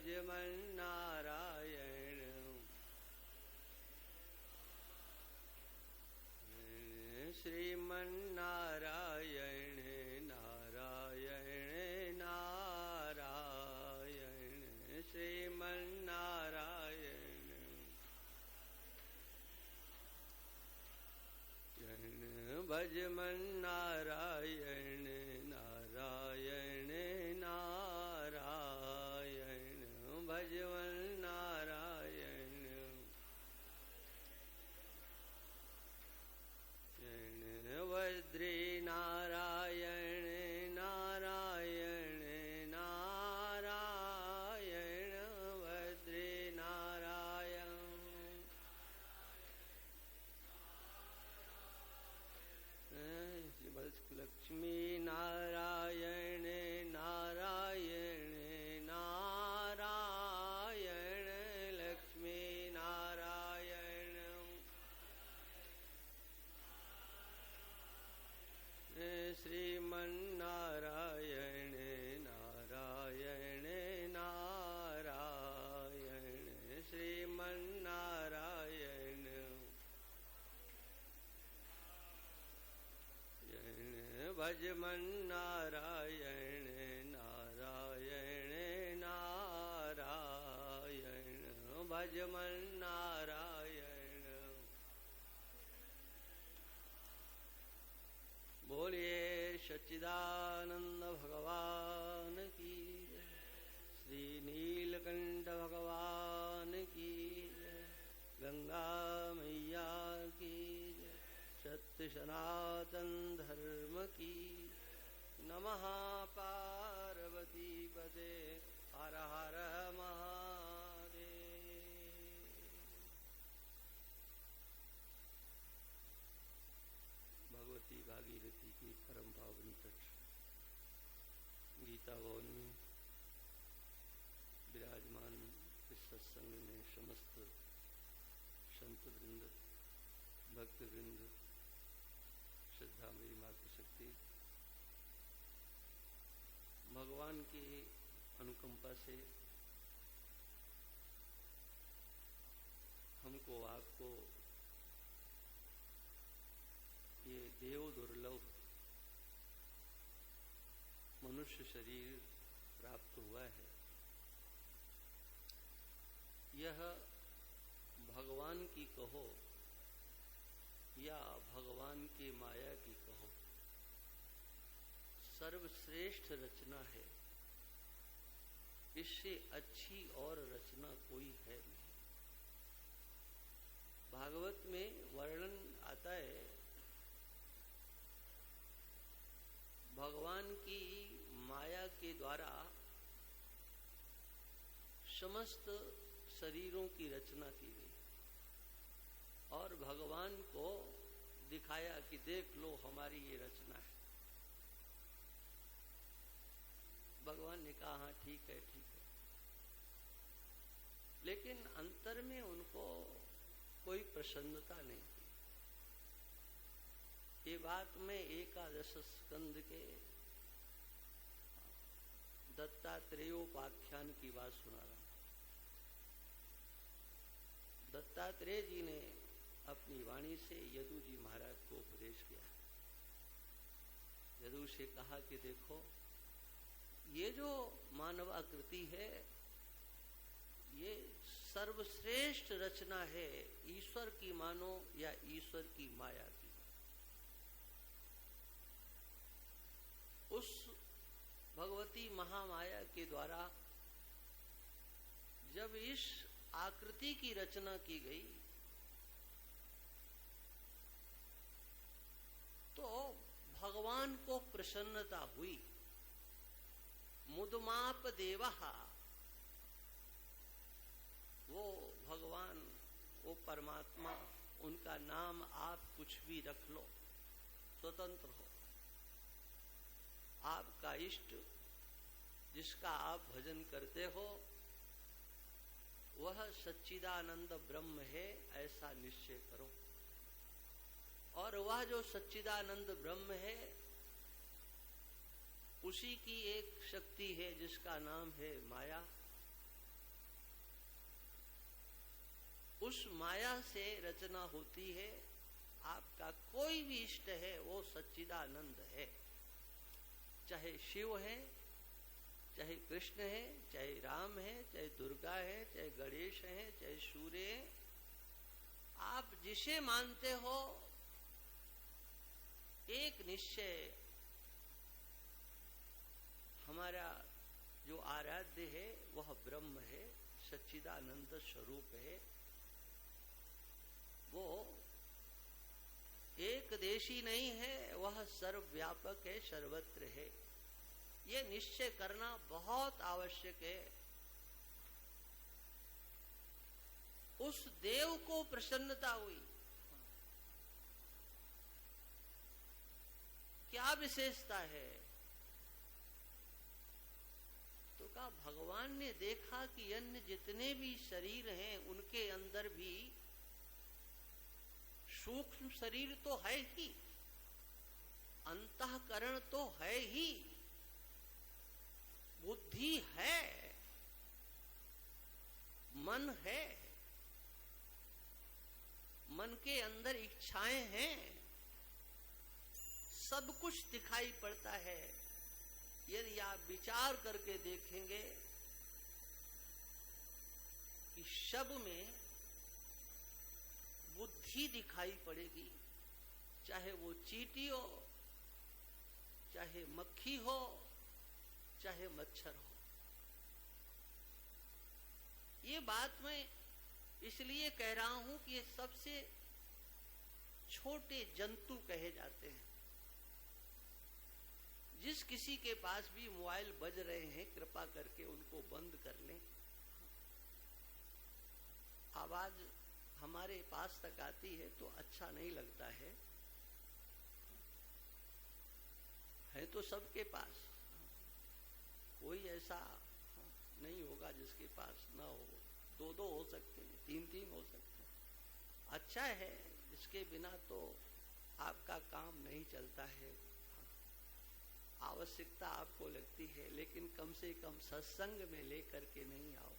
भजमन नारायण श्रीमन नारायण नारायण नारायण श्रीमन नारायण भजमन नारायण नारायण नारायण भजमन नारायण वज्री नारायण नारायण नारायण वज्री नारायण लक्ष्मी नारायण नारायण नारायण लक्ष्मी नारायण श्रीमन नारायण नारायण नारायण श्रीमन नारायण भजमन नारायण नारायण नारायण भजमन नारायण बोलिए सच्चिदानंद भगवान की जय, श्री नीलकंठ भगवान की जय, गंगा मैया की जय, सत्य सनातन धर्म की नमः पार्वती पदे हर हर महादेव। भगवती भागीरथी की परम पावन तट गीता भवन में विराजमान इस सत्संग में समस्त संत वृंद भक्त वृंद श्रद्धा मेरी मातृशक्ति भगवान की अनुकंपा से हमको आपको ये देव दुर्लभ मनुष्य शरीर प्राप्त हुआ है। यह भगवान की कहो या भगवान की माया की कहो, सर्वश्रेष्ठ रचना है। इससे अच्छी और रचना कोई है नहीं। भागवत में वर्णन आता है भगवान की माया के द्वारा समस्त शरीरों की रचना की गई और भगवान को दिखाया कि देख लो हमारी ये रचना है। भगवान ने कहा हाँ ठीक है ठीक है, लेकिन अंतर में उनको कोई प्रसन्नता नहीं थी। ये बात मैं एकादश स्कंद के दत्तात्रेयोपाख्यान की बात सुना रहा हूं। दत्तात्रेय जी ने अपनी वाणी से यदु जी महाराज को उपदेश किया। यदु से कहा कि देखो ये जो मानवाकृति है ये सर्वश्रेष्ठ रचना है, ईश्वर की मानो या ईश्वर की माया की। उस भगवती महामाया के द्वारा जब इस आकृति की रचना की गई तो भगवान को प्रसन्नता हुई। मुदमाप देवः, वो भगवान, वो परमात्मा, उनका नाम आप कुछ भी रख लो, स्वतंत्र हो। आपका इष्ट जिसका आप भजन करते हो वह सच्चिदानंद ब्रह्म है, ऐसा निश्चय करो। और वह जो सच्चिदानंद ब्रह्म है उसी की एक शक्ति है जिसका नाम है माया। उस माया से रचना होती है। आपका कोई भी इष्ट है वो सच्चिदानंद है, चाहे शिव है, चाहे कृष्ण है, चाहे राम है, चाहे दुर्गा है, चाहे गणेश है, चाहे सूर्य है। आप जिसे मानते हो, एक निश्चय हमारा जो आराध्य है वह ब्रह्म है, सच्चिदानंद स्वरूप है। वो एक देशी नहीं है, वह सर्वव्यापक है, सर्वत्र है। ये निश्चय करना बहुत आवश्यक है। उस देव को प्रसन्नता हुई, क्या विशेषता है? तो कहा भगवान ने देखा कि अन्य जितने भी शरीर हैं उनके अंदर भी सूक्ष्म शरीर तो है ही, अंतःकरण तो है ही, बुद्धि है, मन है, मन के अंदर इच्छाएं हैं, सब कुछ दिखाई पड़ता है। यदि आप विचार करके देखेंगे कि सब में बुद्धि दिखाई पड़ेगी, चाहे वो चींटी हो, चाहे मक्खी हो, चाहे मच्छर हो। ये बात मैं इसलिए कह रहा हूं कि ये सबसे छोटे जंतु कहे जाते हैं। जिस किसी के पास भी मोबाइल बज रहे हैं, कृपा करके उनको बंद कर लें। आवाज हमारे पास तक आती है तो अच्छा नहीं लगता है तो सबके पास, कोई ऐसा नहीं होगा जिसके पास ना हो। दो दो हो सकते हैं, तीन तीन हो सकते हैं। अच्छा है, इसके बिना तो आपका काम नहीं चलता है। आवश्यकता आपको लगती है, लेकिन कम से कम सत्संग में लेकर के नहीं आओ।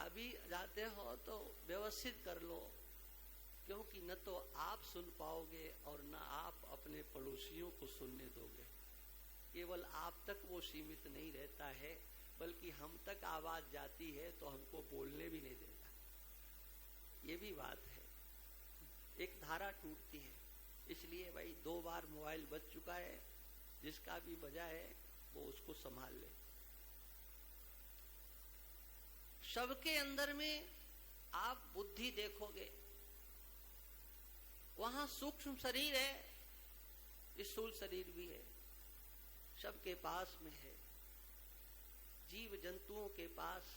अभी जाते हो तो व्यवस्थित कर लो, क्योंकि न तो आप सुन पाओगे और न आप अपने पड़ोसियों को सुनने दोगे। केवल आप तक वो सीमित नहीं रहता है, बल्कि हम तक आवाज जाती है तो हमको बोलने भी नहीं देता। ये भी बात है, एक धारा टूटती है। इसलिए भाई 2 बार मोबाइल बज चुका है, जिसका भी बजा है वो उसको संभाल ले। सबके अंदर में आप बुद्धि देखोगे, वहां सूक्ष्म शरीर है, स्थूल शरीर भी है, सबके पास में है। जीव जंतुओं के पास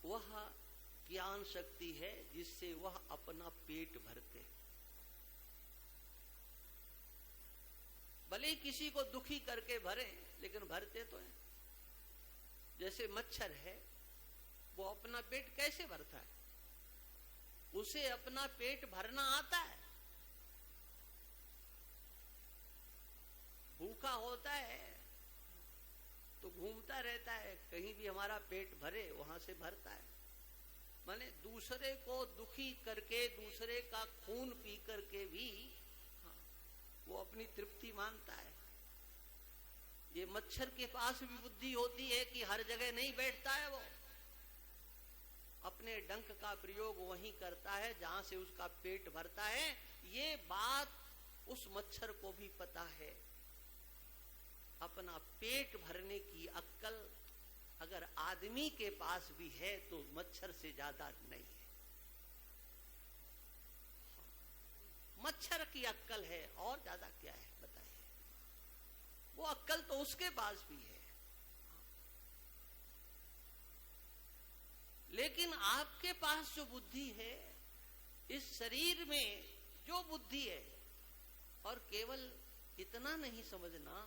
वह ज्ञान शक्ति है जिससे वह अपना पेट भरते। भले ही किसी को दुखी करके भरे, लेकिन भरते तो है। जैसे मच्छर है, वो अपना पेट कैसे भरता है? उसे अपना पेट भरना आता है। भूखा होता है तो घूमता रहता है, कहीं भी हमारा पेट भरे वहां से भरता है। माने दूसरे को दुखी करके, दूसरे का खून पी करके भी वो अपनी तृप्ति मानता है। ये मच्छर के पास भी बुद्धि होती है कि हर जगह नहीं बैठता है। वो अपने डंक का प्रयोग वहीं करता है जहां से उसका पेट भरता है। ये बात उस मच्छर को भी पता है। अपना पेट भरने की अक्ल अगर आदमी के पास भी है तो मच्छर से ज्यादा नहीं है। मच्छर की अक्ल है, और ज्यादा क्या है बताइए? वो अक्ल तो उसके पास भी है। लेकिन आपके पास जो बुद्धि है, इस शरीर में जो बुद्धि है, और केवल इतना नहीं समझना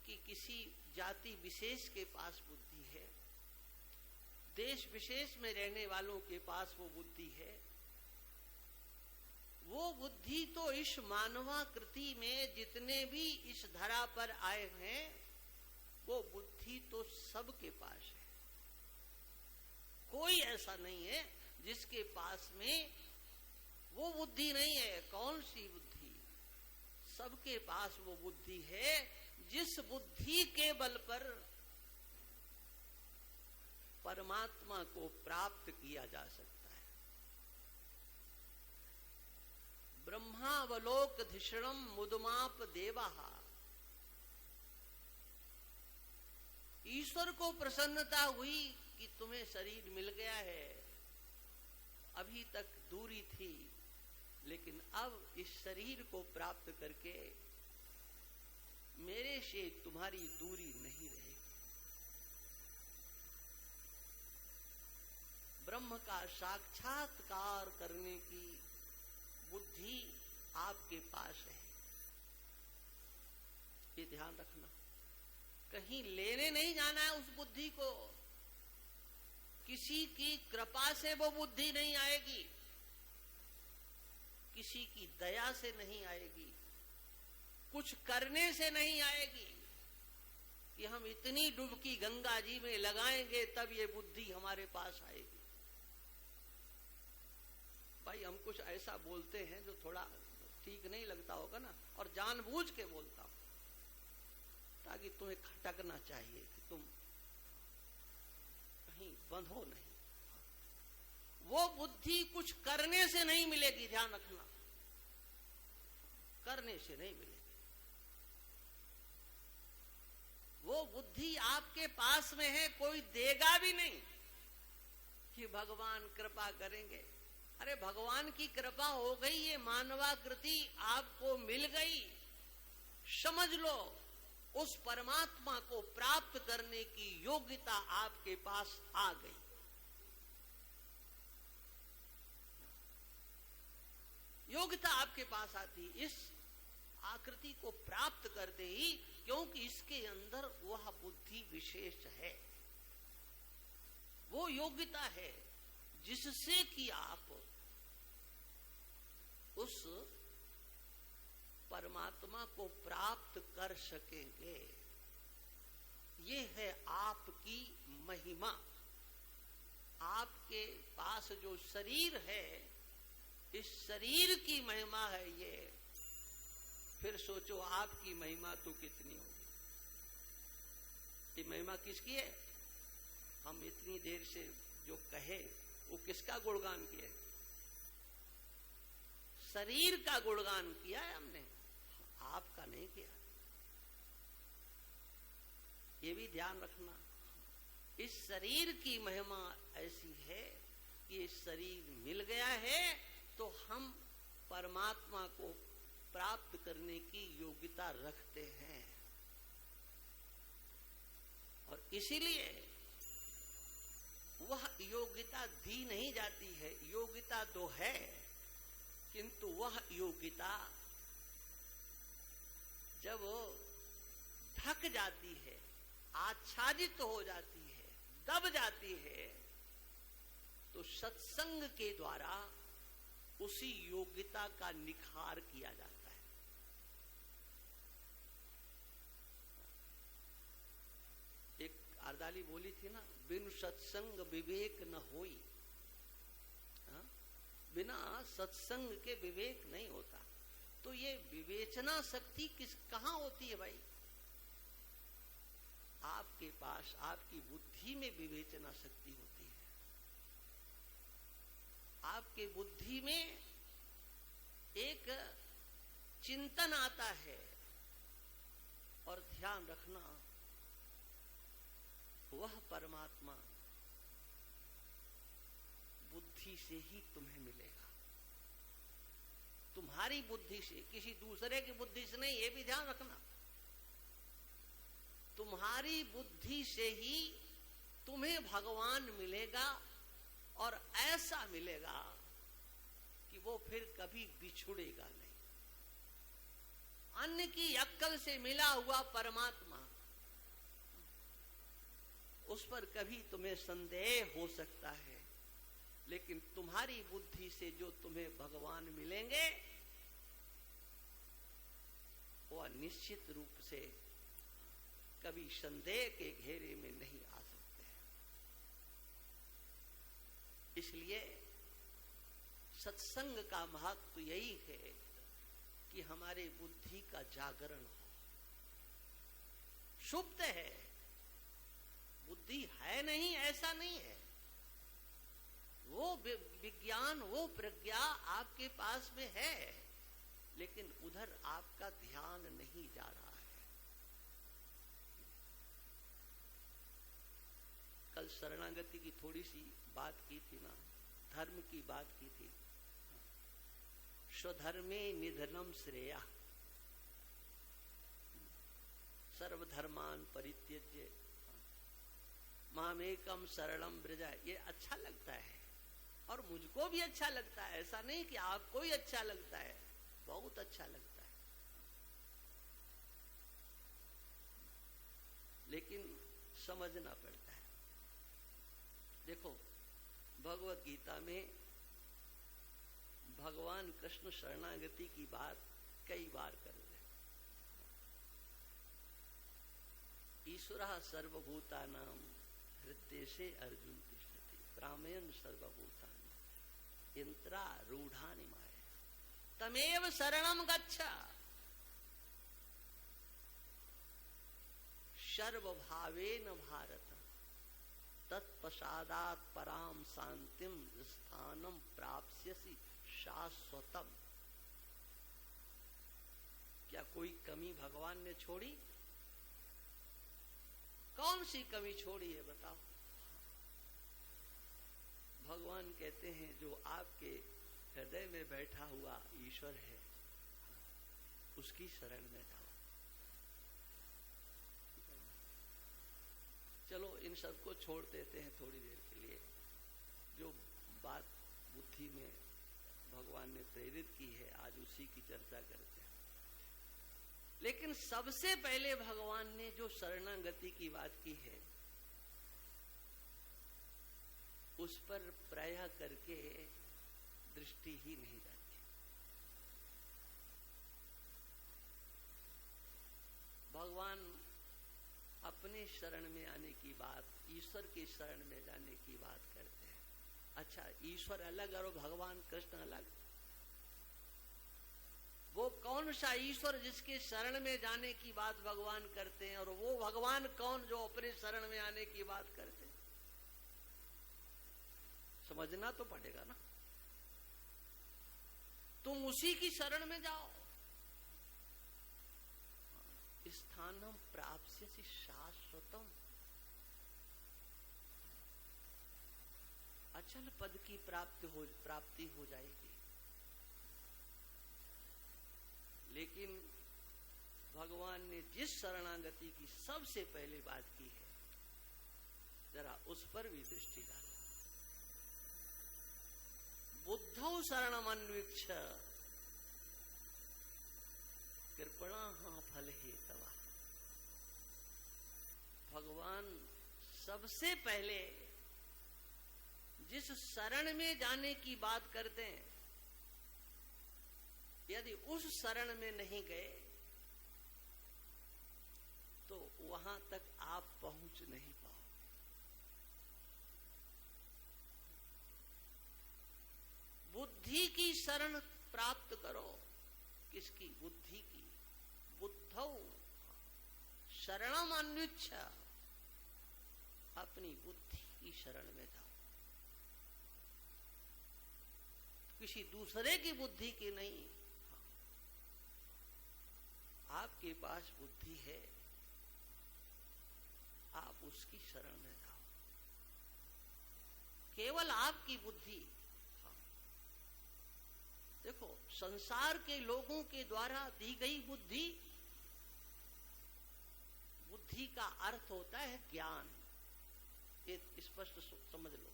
कि किसी जाति विशेष के पास बुद्धि है, देश विशेष में रहने वालों के पास वो बुद्धि है। वो बुद्धि तो इस मानवाकृति में जितने भी इस धरा पर आए हैं, वो बुद्धि तो सबके पास है। कोई ऐसा नहीं है जिसके पास में वो बुद्धि नहीं है। कौन सी बुद्धि? सबके पास वो बुद्धि है जिस बुद्धि के बल पर परमात्मा को प्राप्त किया जा सकता है। ब्रह्मावलोक धिषणम मुदमाप देवाहा। ईश्वर को प्रसन्नता हुई कि तुम्हें शरीर मिल गया है। अभी तक दूरी थी, लेकिन अब इस शरीर को प्राप्त करके मेरे से तुम्हारी दूरी नहीं रहेगी। ब्रह्म का साक्षात्कार करने की बुद्धि आपके पास है। ये ध्यान रखना। कहीं लेने नहीं जाना है उस बुद्धि को। किसी की कृपा से वो बुद्धि नहीं आएगी, किसी की दया से नहीं आएगी, कुछ करने से नहीं आएगी कि हम इतनी डुबकी गंगा जी में लगाएंगे तब ये बुद्धि हमारे पास आएगी। भाई हम कुछ ऐसा बोलते हैं जो थोड़ा ठीक नहीं लगता होगा ना, और जानबूझ के बोलता हूं ताकि तुम्हें खटकना चाहिए कि तुम कहीं बंधो नहीं। वो बुद्धि कुछ करने से नहीं मिलेगी, ध्यान रखना, करने से नहीं मिलेगी। वो बुद्धि आपके पास में है, कोई देगा भी नहीं कि भगवान कृपा करेंगे। अरे भगवान की कृपा हो गई, ये मानवाकृति आपको मिल गई, समझ लो उस परमात्मा को प्राप्त करने की योग्यता आपके पास आ गई। योग्यता आपके पास आती इस आकृति को प्राप्त करते ही, क्योंकि इसके अंदर वह बुद्धि विशेष है, वो योग्यता है जिससे कि आप उस परमात्मा को प्राप्त कर सकेंगे। ये है आपकी महिमा। आपके पास जो शरीर है, इस शरीर की महिमा है ये। फिर सोचो आपकी महिमा तो कितनी होगी। ये महिमा किसकी है? हम इतनी देर से जो कहे वो किसका गुणगान किया? शरीर का गुणगान किया है हमने, आपका नहीं किया। ये भी ध्यान रखना। इस शरीर की महिमा ऐसी है कि ये शरीर मिल गया है तो हम परमात्मा को प्राप्त करने की योग्यता रखते हैं। और इसीलिए वह योग्यता दी नहीं जाती है। योग्यता तो है, किंतु वह योग्यता जब ढक जाती है, आच्छादित हो जाती है, दब जाती है, तो सत्संग के द्वारा उसी योग्यता का निखार किया जाता है। एक अरदाली बोली थी ना, बिनु सत्संग विवेक न होई। बिना सत्संग के विवेक नहीं होता। तो ये विवेचना शक्ति कहां होती है भाई? आपके पास, आपकी बुद्धि में विवेचना शक्ति होती है। आपके बुद्धि में एक चिंतन आता है। और ध्यान रखना, वह परमात्मा बुद्धि से ही तुम्हें मिलेगा। तुम्हारी बुद्धि से, किसी दूसरे की बुद्धि से नहीं। ये भी ध्यान रखना, तुम्हारी बुद्धि से ही तुम्हें भगवान मिलेगा। और ऐसा मिलेगा कि वो फिर कभी बिछुड़ेगा नहीं। अन्य की अक्कल से मिला हुआ परमात्मा, उस पर कभी तुम्हें संदेह हो सकता है, लेकिन तुम्हारी बुद्धि से जो तुम्हें भगवान मिलेंगे वो निश्चित रूप से कभी संदेह के घेरे में नहीं आ सकते हैं। इसलिए सत्संग का महत्व यही है कि हमारे बुद्धि का जागरण हो। सुप्त है, बुद्धि है नहीं ऐसा नहीं है, वो विज्ञान वो प्रज्ञा आपके पास में है, लेकिन उधर आपका ध्यान नहीं जा रहा है। कल शरणागति की थोड़ी सी बात की थी ना, धर्म की बात की थी। स्वधर्मे निधनम श्रेया सर्वधर्मान परित्यज्य मामेकम शरणम ब्रजा। ये अच्छा लगता है और मुझको भी अच्छा लगता है, ऐसा नहीं कि आपको ही अच्छा लगता है, बहुत अच्छा लगता है। लेकिन समझना पड़ता है। देखो भगवत गीता में भगवान कृष्ण शरणागति की बात कई बार कर रहे। ईश्वरः सर्वभूतानां हृदयेशे अर्जुन तिष्ठति ब्राह्मण सर्वभूतानि यंत्रारूढ़ानि माया तमेव शरणं गच्छ सर्वभावेन भारत तत्पश्चात् पराम शांतिम स्थानम प्राप्स्यसि शाश्वतम। क्या कोई कमी भगवान ने छोड़ी? कौन सी कमी छोड़ी है बताओ? भगवान कहते हैं जो आपके हृदय में बैठा हुआ ईश्वर है उसकी शरण में जाओ। चलो इन सबको छोड़ देते हैं थोड़ी देर के लिए। जो बात बुद्धि में भगवान ने प्रेरित की है आज उसी की चर्चा करते हैं। लेकिन सबसे पहले भगवान ने जो शरणागति की बात की है उस पर प्रायः करके दृष्टि ही नहीं जाती। भगवान अपने शरण में आने की बात, ईश्वर के शरण में जाने की बात करते हैं। अच्छा, ईश्वर अलग और भगवान कृष्ण अलग? वो कौन सा ईश्वर जिसके शरण में जाने की बात भगवान करते हैं और वो भगवान कौन जो अपने शरण में आने की बात करते हैं? समझना तो पड़ेगा ना। तुम उसी की शरण में जाओ। स्थानम प्राप्स्यसि शाश्वतम, अचल पद की प्राप्ति हो जाएगी। लेकिन भगवान ने जिस शरणागति की सबसे पहले बात की है जरा उस पर भी दृष्टि डालो। बुद्धौ शरणमन्वीक्ष कृपणा फल हेतवा। भगवान सबसे पहले जिस शरण में जाने की बात करते हैं यदि उस शरण में नहीं गए तो वहां तक आप पहुंच नहीं पाओगे। बुद्धि की शरण प्राप्त करो। किसकी? बुद्धि की। बुद्धौ शरणम अन्विच्छ, अपनी बुद्धि की शरण में जाओ, किसी दूसरे की बुद्धि की नहीं। आपके पास बुद्धि है, आप उसकी शरण में जाओ। केवल आपकी बुद्धि। देखो संसार के लोगों के द्वारा दी गई बुद्धि, बुद्धि का अर्थ होता है ज्ञान। ये स्पष्ट समझ लो।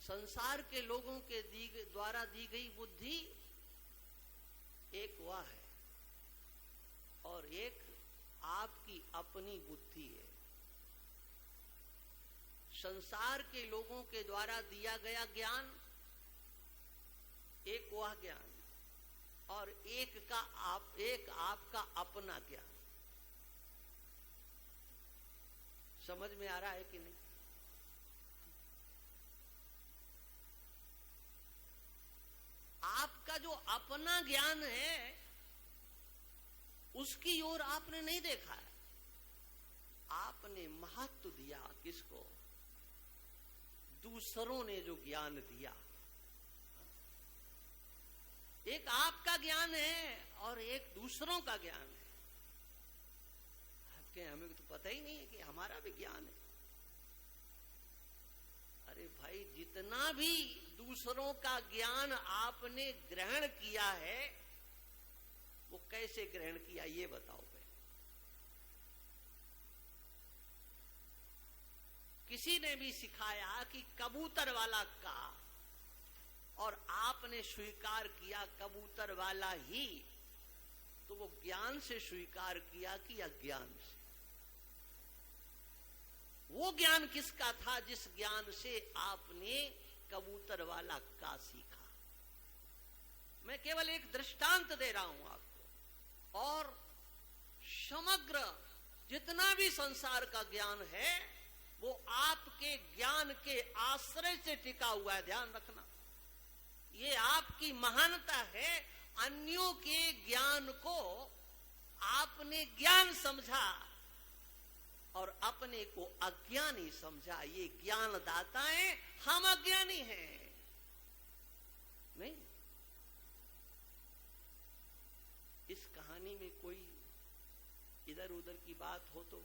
संसार के लोगों के द्वारा दी गई बुद्धि एक वह है और एक आपकी अपनी बुद्धि है। संसार के लोगों के द्वारा दिया गया ज्ञान, एक वह ज्ञान, और एक आपका अपना ज्ञान। समझ में आ रहा है कि नहीं? आपका जो अपना ज्ञान है उसकी ओर आपने नहीं देखा है। आपने महत्व दिया किसको? दूसरों ने जो ज्ञान दिया। एक आपका ज्ञान है और एक दूसरों का ज्ञान है। आपके हमें तो पता ही नहीं है कि हमारा भी ज्ञान है। अरे भाई, जितना भी दूसरों का ज्ञान आपने ग्रहण किया है वो कैसे ग्रहण किया ये बताओ भाई। किसी ने भी सिखाया कि कबूतर वाला का, और आपने स्वीकार किया कबूतर वाला ही, तो वो ज्ञान से स्वीकार किया कि अज्ञान से? वो ज्ञान किसका था जिस ज्ञान से आपने कबूतर वाला का सीखा? मैं केवल एक दृष्टांत दे रहा हूं आपको। और समग्र जितना भी संसार का ज्ञान है वो आपके ज्ञान के आश्रय से टिका हुआ है, ध्यान रखना। ये आपकी महानता है। अन्यों के ज्ञान को आपने ज्ञान समझा और अपने को अज्ञानी समझा। ये ज्ञान दाता है, हम अज्ञानी हैं। नहीं, इस कहानी में कोई इधर उधर की बात हो तो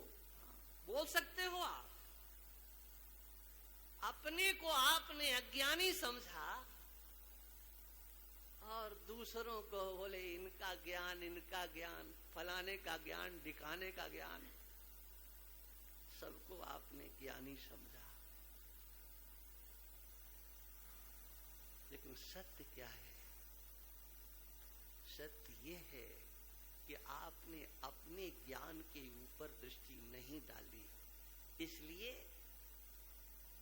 बोल सकते हो आप। अपने को आपने अज्ञानी समझा और दूसरों को बोले इनका ज्ञान, फलाने का ज्ञान, दिखाने का ज्ञान। सबको आपने ज्ञानी समझा। लेकिन सत्य क्या है? सत्य ये है कि आपने अपने ज्ञान के ऊपर दृष्टि नहीं डाली, इसलिए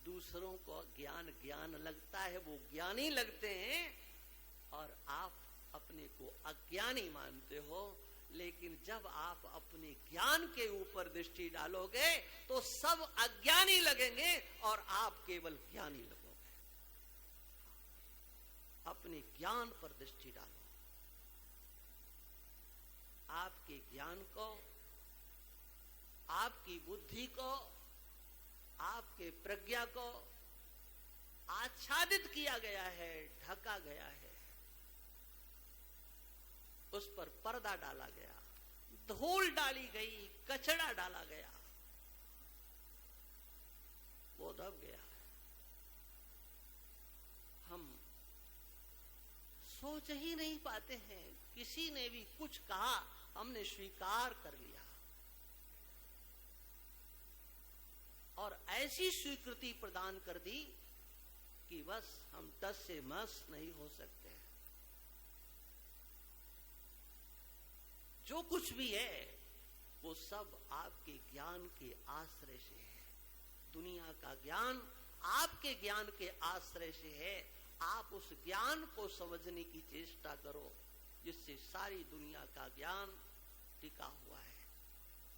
दूसरों को ज्ञान लगता है, वो ज्ञानी लगते हैं और आप अपने को अज्ञानी मानते हो। लेकिन जब आप अपने ज्ञान के ऊपर दृष्टि डालोगे तो सब अज्ञानी लगेंगे और आप केवल ज्ञानी लगोगे। अपने ज्ञान पर दृष्टि डालो। आपके ज्ञान को, आपकी बुद्धि को, आपके प्रज्ञा को आच्छादित किया गया है, ढका गया है, उस पर पर्दा डाला गया, धूल डाली गई, कचरा डाला गया, वो दब गया। हम सोच ही नहीं पाते हैं। किसी ने भी कुछ कहा, हमने स्वीकार कर लिया और ऐसी स्वीकृति प्रदान कर दी कि बस हम टस से मस नहीं हो सकते। जो कुछ भी है वो सब आपके ज्ञान के आश्रय से है। दुनिया का ज्ञान आपके ज्ञान के आश्रय से है। आप उस ज्ञान को समझने की चेष्टा करो जिससे सारी दुनिया का ज्ञान टिका हुआ है।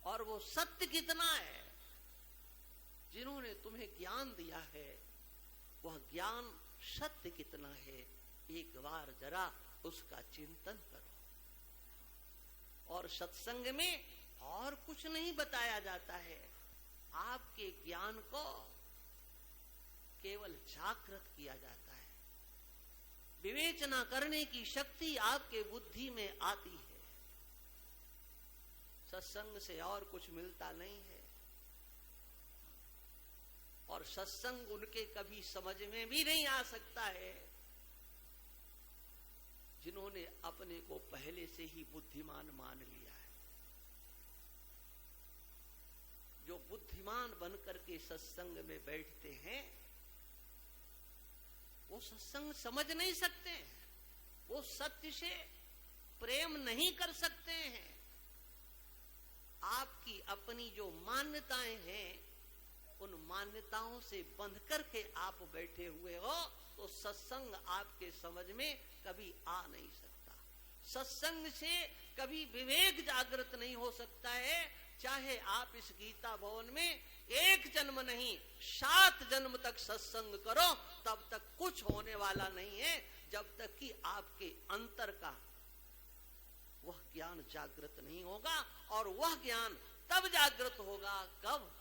और वो सत्य कितना है, जिन्होंने तुम्हें ज्ञान दिया है वह ज्ञान सत्य कितना है, एक बार जरा उसका चिंतन करो। और सत्संग में और कुछ नहीं बताया जाता है, आपके ज्ञान को केवल जागृत किया जाता है। विवेचना करने की शक्ति आपके बुद्धि में आती है। सत्संग से और कुछ मिलता नहीं है। और सत्संग उनके कभी समझ में भी नहीं आ सकता है जिन्होंने अपने को पहले से ही बुद्धिमान मान लिया है। जो बुद्धिमान बनकर के सत्संग में बैठते हैं वो सत्संग समझ नहीं सकते हैं, वो सत्य से प्रेम नहीं कर सकते हैं। आपकी अपनी जो मान्यताएं हैं उन मान्यताओं से बंध करके आप बैठे हुए हो तो सत्संग आपके समझ में कभी आ नहीं सकता। सत्संग से कभी विवेक जागृत नहीं हो सकता है। चाहे आप इस गीता भवन में 1 जन्म नहीं 7 जन्म तक सत्संग करो, तब तक कुछ होने वाला नहीं है, जब तक कि आपके अंतर का वह ज्ञान जागृत नहीं होगा। और वह ज्ञान तब जागृत होगा कब?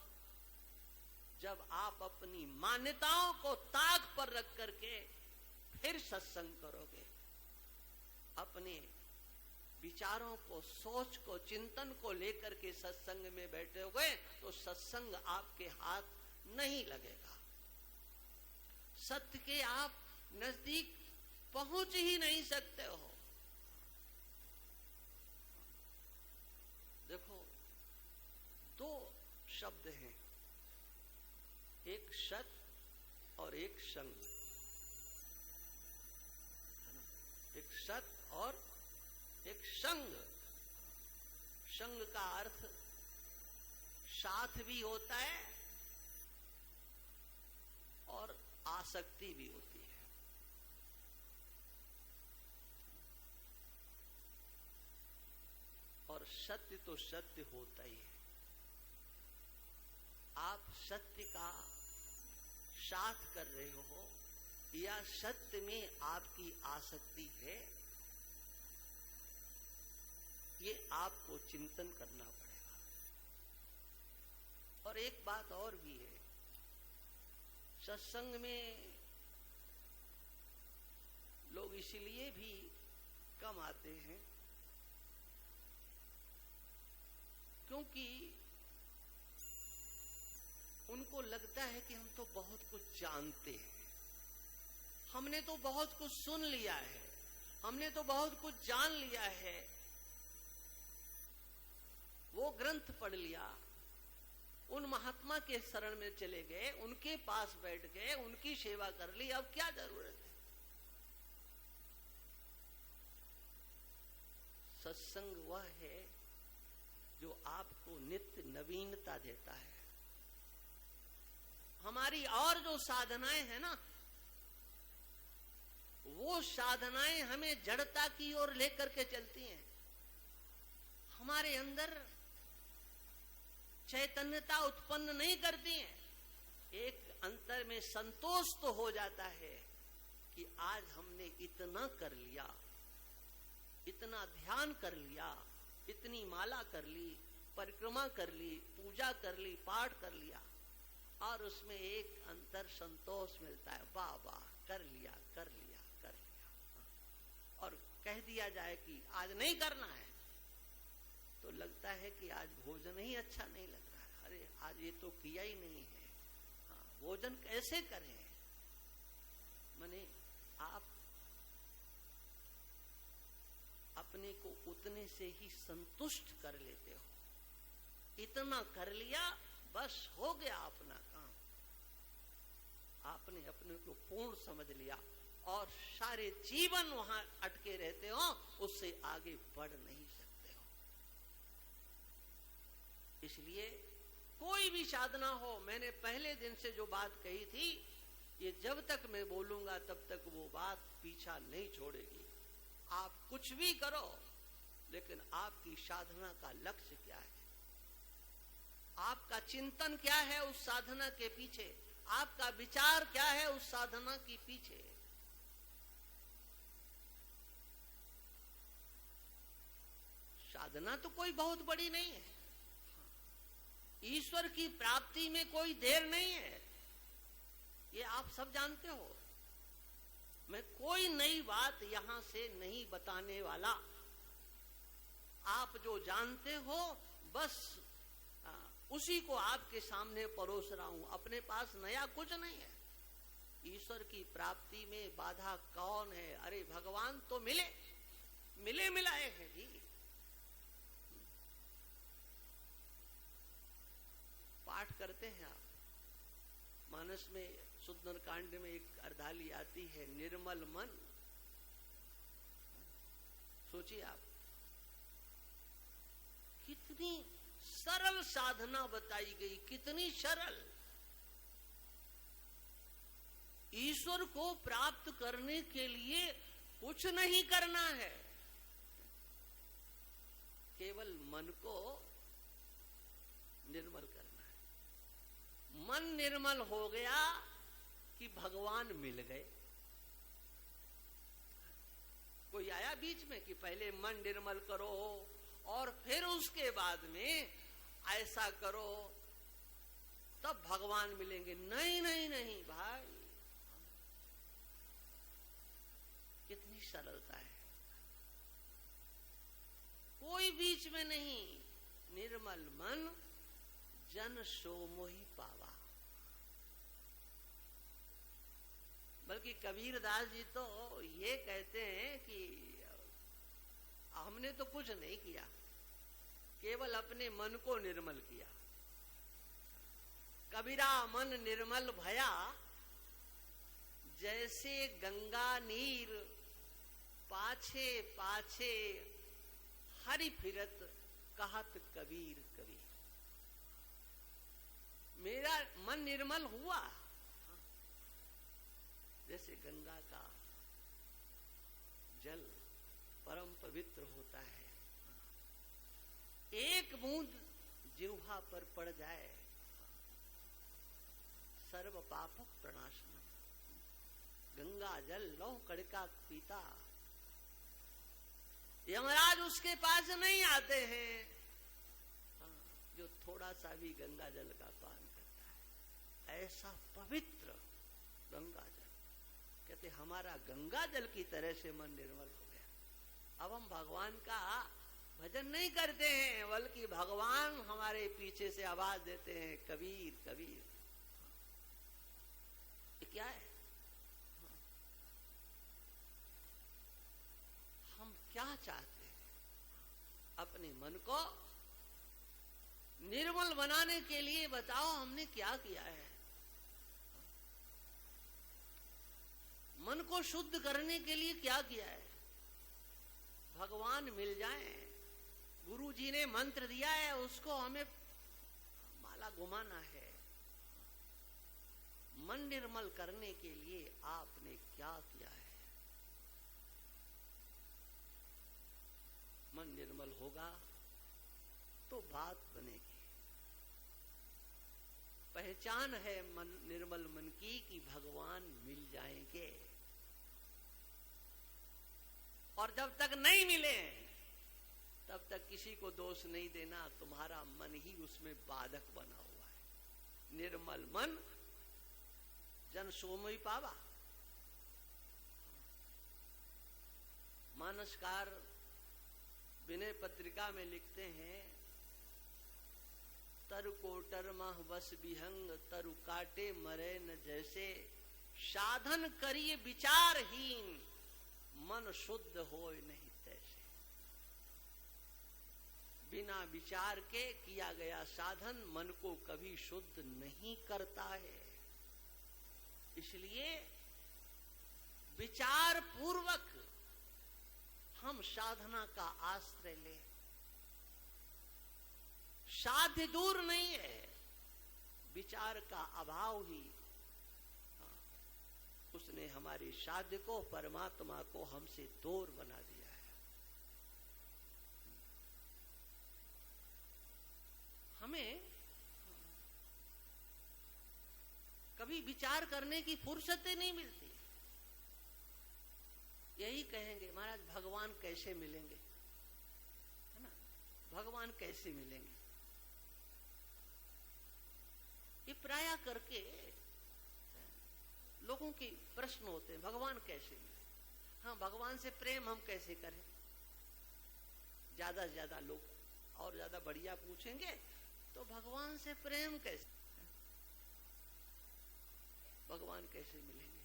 जब आप अपनी मान्यताओं को ताक पर रख करके फिर सत्संग करोगे, अपने विचारों को, सोच को, चिंतन को लेकर के सत्संग में बैठोगे तो सत्संग आपके हाथ नहीं लगेगा। सत्य के आप नजदीक पहुंच ही नहीं सकते हो। देखो, 2 शब्द हैं, एक सत और एक संग, है ना? एक सत और एक संग। संग का अर्थ साथ भी होता है और आसक्ति भी होती है। और सत्य तो सत्य होता ही है। आप सत्य का साथ कर रहे हो या सत्य में आपकी आसक्ति है, ये आपको चिंतन करना पड़ेगा। और एक बात और भी है, सत्संग में लोग इसलिए भी कम आते हैं क्योंकि उनको लगता है कि हम तो बहुत कुछ जानते हैं, हमने तो बहुत कुछ सुन लिया है, हमने तो बहुत कुछ जान लिया है, वो ग्रंथ पढ़ लिया, उन महात्मा के शरण में चले गए, उनके पास बैठ गए, उनकी सेवा कर ली, अब क्या जरूरत है? सत्संग वह है जो आपको नित्य नवीनता देता है। हमारी और जो साधनाएं हैं ना, वो साधनाएं हमें जड़ता की ओर लेकर के चलती हैं, हमारे अंदर चैतन्यता उत्पन्न नहीं करती हैं। एक अंतर में संतोष तो हो जाता है कि आज हमने इतना कर लिया, इतना ध्यान कर लिया, इतनी माला कर ली, परिक्रमा कर ली, पूजा कर ली, पाठ कर लिया, और उसमें एक अंतर संतोष मिलता है, वाह वाह कर लिया कर लिया कर लिया। और कह दिया जाए कि आज नहीं करना है तो लगता है कि आज भोजन ही अच्छा नहीं लग रहा है, अरे आज ये तो किया ही नहीं है, हाँ भोजन कैसे करें? माने आप अपने को उतने से ही संतुष्ट कर लेते हो, इतना कर लिया बस हो गया अपना काम, आपने अपने को पूर्ण समझ लिया और सारे जीवन वहां अटके रहते हो, उससे आगे बढ़ नहीं सकते हो। इसलिए कोई भी साधना हो, मैंने पहले दिन से जो बात कही थी, ये जब तक मैं बोलूंगा तब तक वो बात पीछा नहीं छोड़ेगी। आप कुछ भी करो, लेकिन आपकी साधना का लक्ष्य क्या है, आपका चिंतन क्या है उस साधना के पीछे, आपका विचार क्या है उस साधना के पीछे। साधना तो कोई बहुत बड़ी नहीं है, ईश्वर की प्राप्ति में कोई देर नहीं है, ये आप सब जानते हो। मैं कोई नई बात यहां से नहीं बताने वाला, आप जो जानते हो बस उसी को आपके सामने परोस रहा हूं, अपने पास नया कुछ नहीं है। ईश्वर की प्राप्ति में बाधा कौन है? अरे भगवान तो मिले मिले मिलाए हैं जी। पाठ करते हैं आप, मानस में सुंदर कांड में एक अर्धाली आती है, निर्मल मन। सोचिए आप, कितनी सरल साधना बताई गई, कितनी सरल, ईश्वर को प्राप्त करने के लिए कुछ नहीं करना है, केवल मन को निर्मल करना है। मन निर्मल हो गया कि भगवान मिल गए। कोई आया बीच में कि पहले मन निर्मल करो और फिर उसके बाद में ऐसा करो तब भगवान मिलेंगे? नहीं नहीं नहीं भाई, कितनी सरलता है। कोई बीच में नहीं। निर्मल मन जन सो मोहि पावा। बल्कि कबीर दास जी तो ये कहते हैं कि हमने तो कुछ नहीं किया, केवल अपने मन को निर्मल किया। कबीरा मन निर्मल भया, जैसे गंगा नीर पाछे पाछे हरि फिरत कहत कबीर कबीर। मेरा मन निर्मल हुआ जैसे गंगा का जल परम पवित्र होता है। एक बूंद जिह्वा पर पड़ जाए सर्व पापक प्रणाशनम। गंगा जल लौ कड़का पीता, यमराज उसके पास नहीं आते हैं जो थोड़ा सा भी गंगा जल का पान करता है। ऐसा पवित्र गंगा जल, कहते हमारा गंगा जल की तरह से मन निर्मल हो गया। अब हम भगवान का भजन नहीं करते हैं, बल्कि भगवान हमारे पीछे से आवाज देते हैं कबीर कबीर। ये क्या है? हम क्या चाहते हैं? अपने मन को निर्मल बनाने के लिए बताओ हमने क्या किया है? मन को शुद्ध करने के लिए क्या किया है? भगवान मिल जाए। गुरु जी ने मंत्र दिया है, उसको हमें माला घुमाना है। मन निर्मल करने के लिए आपने क्या किया है? मन निर्मल होगा तो बात बनेगी। पहचान है मन निर्मल मन की कि भगवान मिल जाएंगे। और जब तक नहीं मिले तब तक किसी को दोष नहीं देना, तुम्हारा मन ही उसमें बाधक बना हुआ है। निर्मल मन जन सो मोहि पावा। मानसकार विनय पत्रिका में लिखते हैं, तरु कोटर मह वस विहंग तरु काटे मरे न जैसे, साधन करिए विचारहीन मन शुद्ध होए नहीं तैसे। बिना विचार के किया गया साधन मन को कभी शुद्ध नहीं करता है। इसलिए विचार पूर्वक हम साधना का आश्रय ले। साध्य दूर नहीं है, विचार का अभाव ही उसने हमारे साध्य को, परमात्मा को हमसे दूर बना दिया है। हमें कभी विचार करने की फुर्सत ही नहीं मिलती। यही कहेंगे महाराज भगवान कैसे मिलेंगे, है ना? भगवान कैसे मिलेंगे? ये प्राय करके लोगों के प्रश्न होते हैं, भगवान कैसे मिले? हाँ, भगवान से प्रेम हम कैसे करें? ज्यादा से ज्यादा लोग और ज्यादा बढ़िया पूछेंगे तो भगवान से प्रेम कैसे, भगवान कैसे मिलेंगे?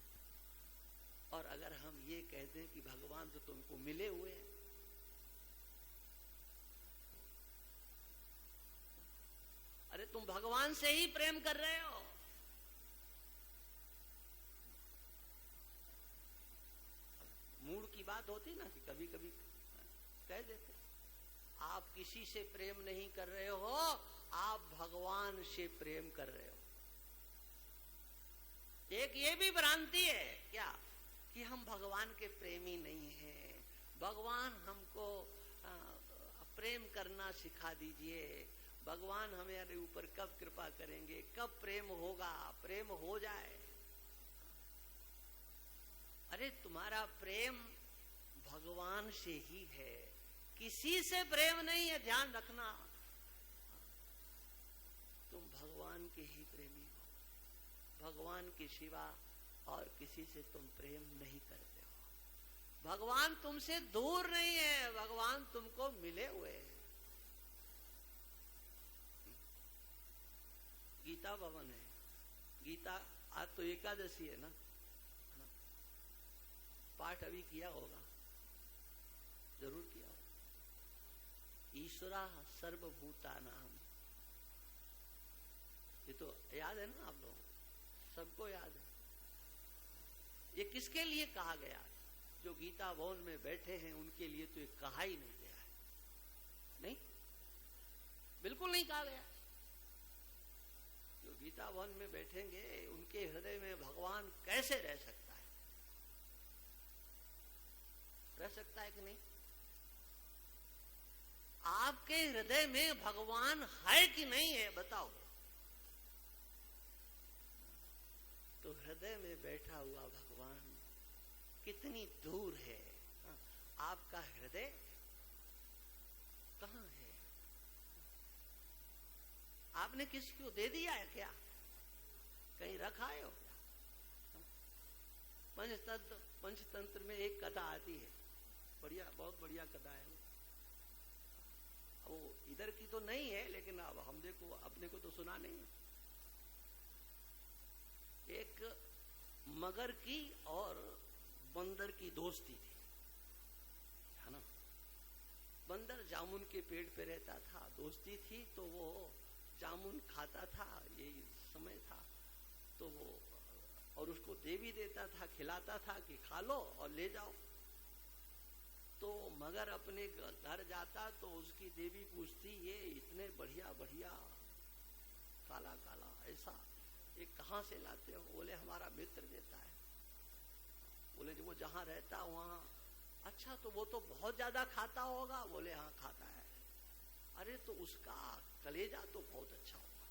और अगर हम ये कह दें कि भगवान तो तुमको मिले हुए हैं, अरे तुम भगवान से ही प्रेम कर रहे हो। मूड की बात होती ना कि कभी कभी कह देते, आप किसी से प्रेम नहीं कर रहे हो, आप भगवान से प्रेम कर रहे हो। एक ये भी भ्रांति है क्या कि हम भगवान के प्रेमी नहीं हैं, भगवान हमको प्रेम करना सिखा दीजिए, भगवान हमारे ऊपर कब कृपा करेंगे, कब प्रेम होगा, प्रेम हो जाए। अरे तुम्हारा प्रेम भगवान से ही है, किसी से प्रेम नहीं है, ध्यान रखना। तुम भगवान के ही प्रेमी हो, भगवान के सिवा और किसी से तुम प्रेम नहीं करते हो। भगवान तुमसे दूर नहीं है, भगवान तुमको मिले हुए हैं। गीता भवन है, गीता आज तो एकादशी है ना, पाठ अभी किया होगा, जरूर किया होगा। ईश्वरा सर्वभूतानाम, ये तो याद है ना आप लोगों, सबको याद है। ये किसके लिए कहा गया? जो गीता भवन में बैठे हैं उनके लिए तो ये कहा ही नहीं गया है, नहीं, बिल्कुल नहीं कहा गया। जो गीता भवन में बैठेंगे उनके हृदय में भगवान कैसे रह सकता है? रह सकता है कि नहीं? आपके हृदय में भगवान है कि नहीं है, बताओ। तो हृदय में बैठा हुआ भगवान कितनी दूर है। आपका हृदय कहाँ है? आपने किसी को दे दिया है क्या? कहीं रखा है हो क्या? पंचतंत्र में एक कथा आती है, बढ़िया, बहुत बढ़िया कथा है वो इधर की तो नहीं है, लेकिन अब हम देखो अपने को तो सुना नहीं है। एक मगर की और बंदर की दोस्ती थी, है ना। बंदर जामुन के पेड़ पे रहता था, दोस्ती थी तो वो जामुन खाता था, यही समय था, तो वो और उसको दे भी देता था, खिलाता था कि खा लो और ले जाओ। तो मगर अपने घर जाता तो उसकी देवी पूछती, ये इतने बढ़िया बढ़िया काला काला ऐसा ये कहाँ से लाते हो? बोले हमारा मित्र देता है। बोले वो जहाँ रहता वहाँ, अच्छा तो वो तो बहुत ज्यादा खाता होगा? बोले हाँ खाता है। अरे तो उसका कलेजा तो बहुत अच्छा होगा।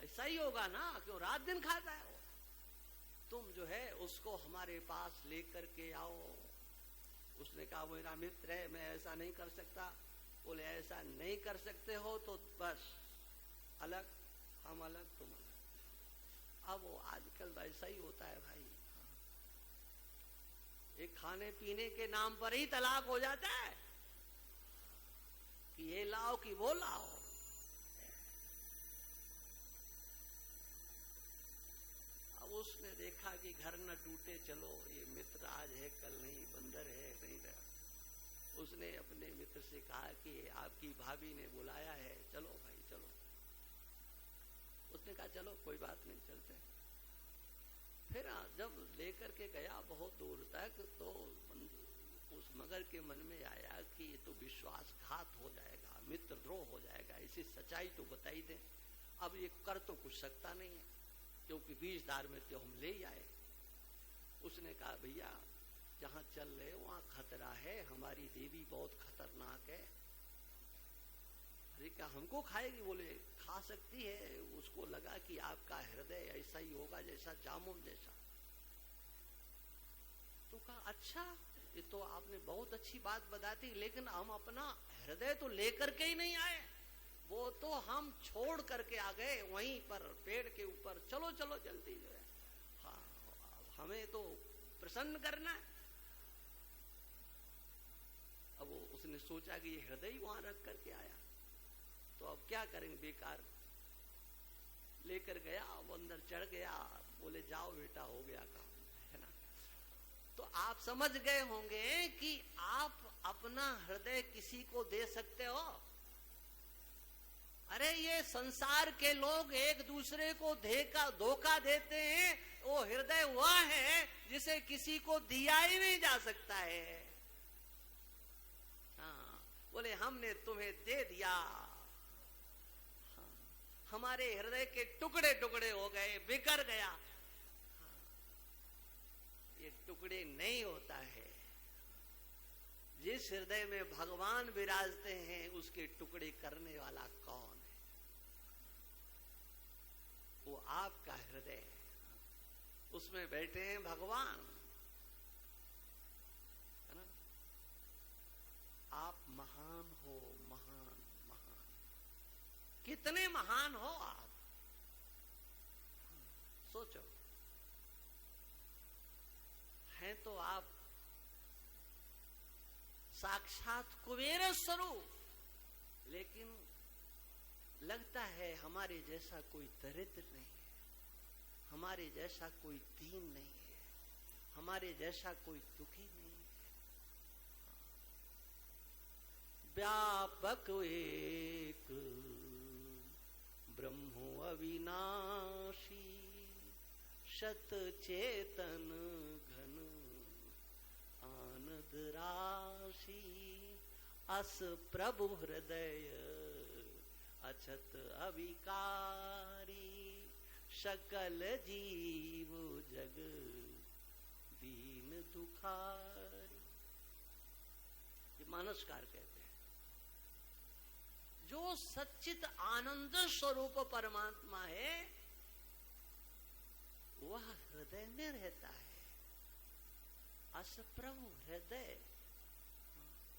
ऐसा ही होगा ना, क्यों रात दिन खाता है वो। तुम जो है उसको हमारे पास लेकर के आओ। उसने कहा मेरा मित्र है, मैं ऐसा नहीं कर सकता। बोले ऐसा नहीं कर सकते हो तो बस अलग, हम अलग तुम अलग। अब वो आजकल ऐसा ही होता है भाई, एक खाने पीने के नाम पर ही तलाक हो जाता है कि ये लाओ कि वो लाओ। अब उसने देखा कि घर न टूटे, चलो ये मित्र आज है कल नहीं, बंदर है नहीं रहा। उसने अपने मित्र से कहा कि आपकी भाभी ने बुलाया है, चलो भाई चलो। उसने कहा चलो कोई बात नहीं, चलते। फिर जब लेकर के गया बहुत दूर तक, तो उस मगर के मन में आया कि ये तो विश्वासघात हो जाएगा, मित्रद्रोह हो जाएगा, इसी सच्चाई तो बताई दे। अब ये कर तो कुछ सकता नहीं है, क्योंकि बीजदार में तो हम ले आए। उसने कहा भैया जहाँ चल रहे वहाँ खतरा है, हमारी देवी बहुत खतरनाक है। अरे क्या हमको खाएगी? बोले खा सकती है। उसको लगा कि आपका हृदय ऐसा ही होगा जैसा जामुन जैसा। तो कहा अच्छा, ये तो आपने बहुत अच्छी बात बता दी, लेकिन हम अपना हृदय तो लेकर के ही नहीं आए, वो तो हम छोड़ करके आ गए वहीं पर पेड़ के ऊपर। चलो चलो जल्दी जो है, हाँ हमें तो प्रसन्न करना है। अब वो उसने सोचा कि ये हृदय ही वहां रख करके आया, तो अब क्या करेंगे, बेकार। लेकर गया, वो अंदर चढ़ गया। बोले जाओ बेटा हो गया काम, है ना। तो आप समझ गए होंगे कि आप अपना हृदय किसी को दे सकते हो। अरे ये संसार के लोग एक दूसरे को धोखा देते हैं, वो हृदय वह है जिसे किसी को दिया ही नहीं जा सकता है। हाँ, बोले हमने तुम्हें दे दिया, हमारे हृदय के टुकड़े टुकड़े हो गए, बिखर गया। ये टुकड़े नहीं होता है। जिस हृदय में भगवान विराजते हैं उसके टुकड़े करने वाला कौन है? वो आपका हृदय है, उसमें बैठे हैं भगवान, है ना? आप महान हो, महान महान, कितने महान हो आप, सोचो। हैं तो आप साक्षात कुबेर स्वरूप, लेकिन लगता है हमारे जैसा कोई दरिद्र नहीं है, हमारे जैसा कोई दीन नहीं है, हमारे जैसा कोई दुखी नहीं है। व्यापक एक ब्रह्मो अविनाशी, शत चेतन घन आनंद राशि, अस प्रभु हृदय अछत अविकारी, सकल जीव जग दीन दुखारी। ये मानसकार कहते हैं। जो सच्चित आनंद स्वरूप परमात्मा है वह हृदय में रहता है। अस प्रभु हृदय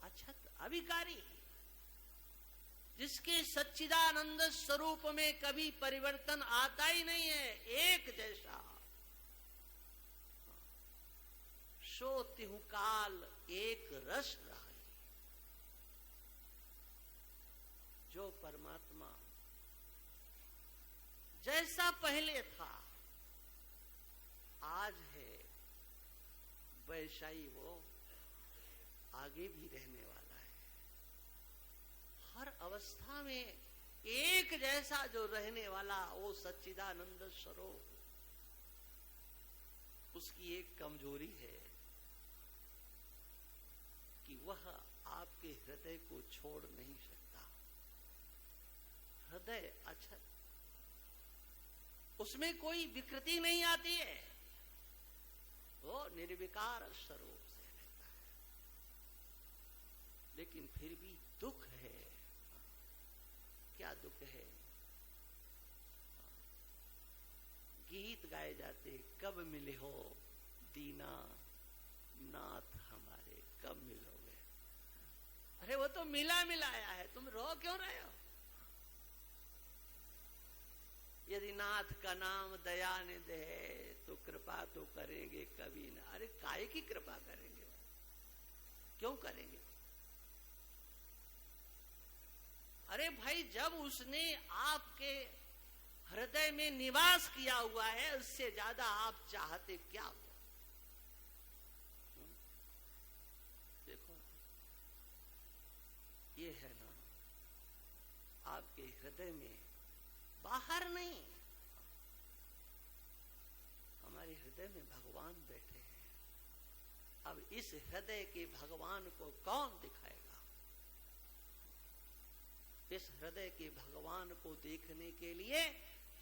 अछत अविकारी, जिसके सच्चिदानंद स्वरूप में कभी परिवर्तन आता ही नहीं है, एक जैसा। सो तिहु काल एक रस रहा। जो परमात्मा जैसा पहले था आज है, वैसा ही वो आगे भी रहने वाला है। हर अवस्था में एक जैसा जो रहने वाला वो सच्चिदानंद स्वरूप, उसकी एक कमजोरी है कि वह आपके हृदय को छोड़ नहीं सकता। हृदय अच्छा, उसमें कोई विकृति नहीं आती है, वो निर्विकार स्वरूप से रहता है। लेकिन फिर भी दुख है। क्या दुख है? गीत गाए जाते, कब मिले हो दीना नाथ हमारे, कब मिलोगे? अरे वो तो मिला मिलाया है, तुम रो क्यों रहे हो? यदि नाथ का नाम दया निधि है तो कृपा तो करेंगे कभी ना। अरे काहे की कृपा करेंगे? क्यों करेंगे? अरे भाई, जब उसने आपके हृदय में निवास किया हुआ है, उससे ज्यादा आप चाहते क्या हो? देखो, ये है ना आपके हृदय में, बाहर नहीं। हमारे हृदय में भगवान बैठे हैं। अब इस हृदय के भगवान को कौन दिखाएगा? इस हृदय के भगवान को देखने के लिए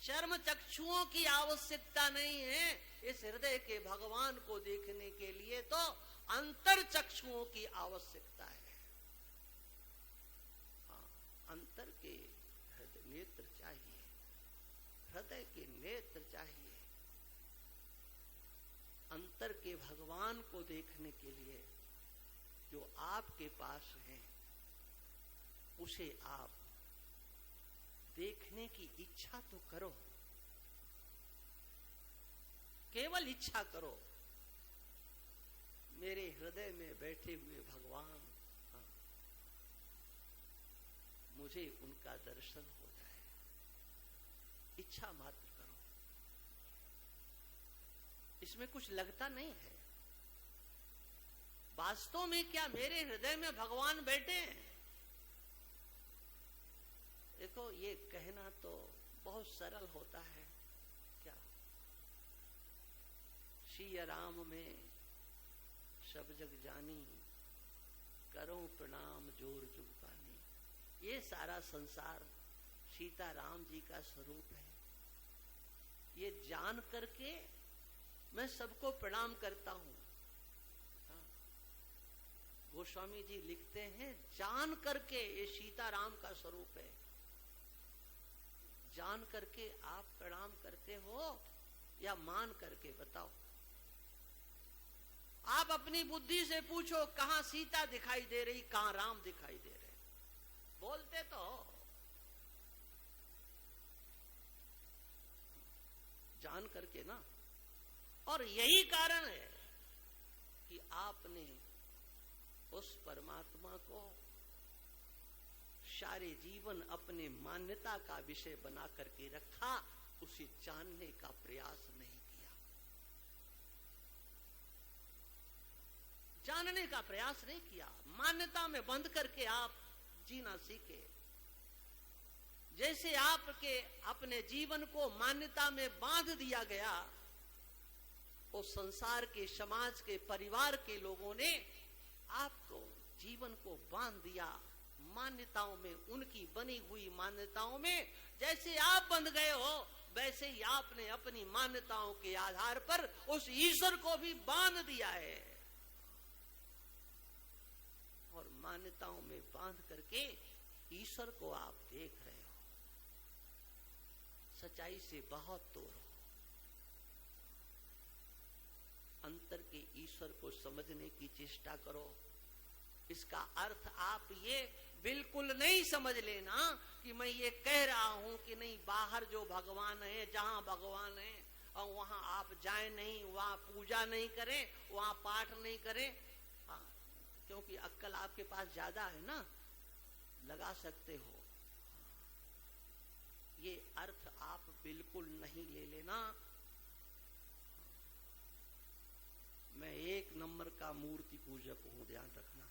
चर्म चक्षुओं की आवश्यकता नहीं है। इस हृदय के भगवान को देखने के लिए तो अंतर चक्षुओं की आवश्यकता है। हाँ, अंतर के नेत्र चाहिए, हृदय के नेत्र चाहिए। अंतर के भगवान को देखने के लिए जो आपके पास है, उसे आप देखने की इच्छा तो करो, केवल इच्छा करो। मेरे हृदय में बैठे हुए भगवान, हाँ, मुझे उनका दर्शन हो जाए, इच्छा मात्र करो। इसमें कुछ लगता नहीं है। वास्तव में क्या मेरे हृदय में भगवान बैठे हैं? देखो, ये कहना तो बहुत सरल होता है। क्या सिया राम में सब जग जानी, करो प्रणाम जोर जुगपानी। ये सारा संसार सीता राम जी का स्वरूप है। ये जान करके मैं सबको प्रणाम करता हूं। गोस्वामी जी लिखते हैं, जान करके ये सीता राम का स्वरूप है। जान करके आप प्रणाम करते हो या मान करके? बताओ। आप अपनी बुद्धि से पूछो, कहां सीता दिखाई दे रही, कहां राम दिखाई दे रहे? बोलते तो जान करके ना। और यही कारण है कि आपने उस परमात्मा को सारे जीवन अपने मान्यता का विषय बना करके रखा, उसे जानने का प्रयास नहीं किया। जानने का प्रयास नहीं किया, मान्यता में बंद करके आप जीना सीखे। जैसे आपके अपने जीवन को मान्यता में बांध दिया गया, उस संसार के, समाज के, परिवार के लोगों ने आपको जीवन को बांध दिया मान्यताओं में, उनकी बनी हुई मान्यताओं में। जैसे आप बंध गए हो, वैसे ही आपने अपनी मान्यताओं के आधार पर उस ईश्वर को भी बांध दिया है। और मान्यताओं में बांध करके ईश्वर को आप देख रहे हो। सच्चाई से बहुत दूर हो। अंतर के ईश्वर को समझने की चेष्टा करो। इसका अर्थ आप ये बिल्कुल नहीं समझ लेना कि मैं ये कह रहा हूं कि नहीं, बाहर जो भगवान है, जहां भगवान है और वहां आप जाए नहीं, वहां पूजा नहीं करें, वहां पाठ नहीं करें। क्योंकि अक्ल आपके पास ज्यादा है ना, लगा सकते हो। ये अर्थ आप बिल्कुल नहीं ले लेना। मैं 1 नंबर का मूर्ति पूजक हूं, ध्यान रखना।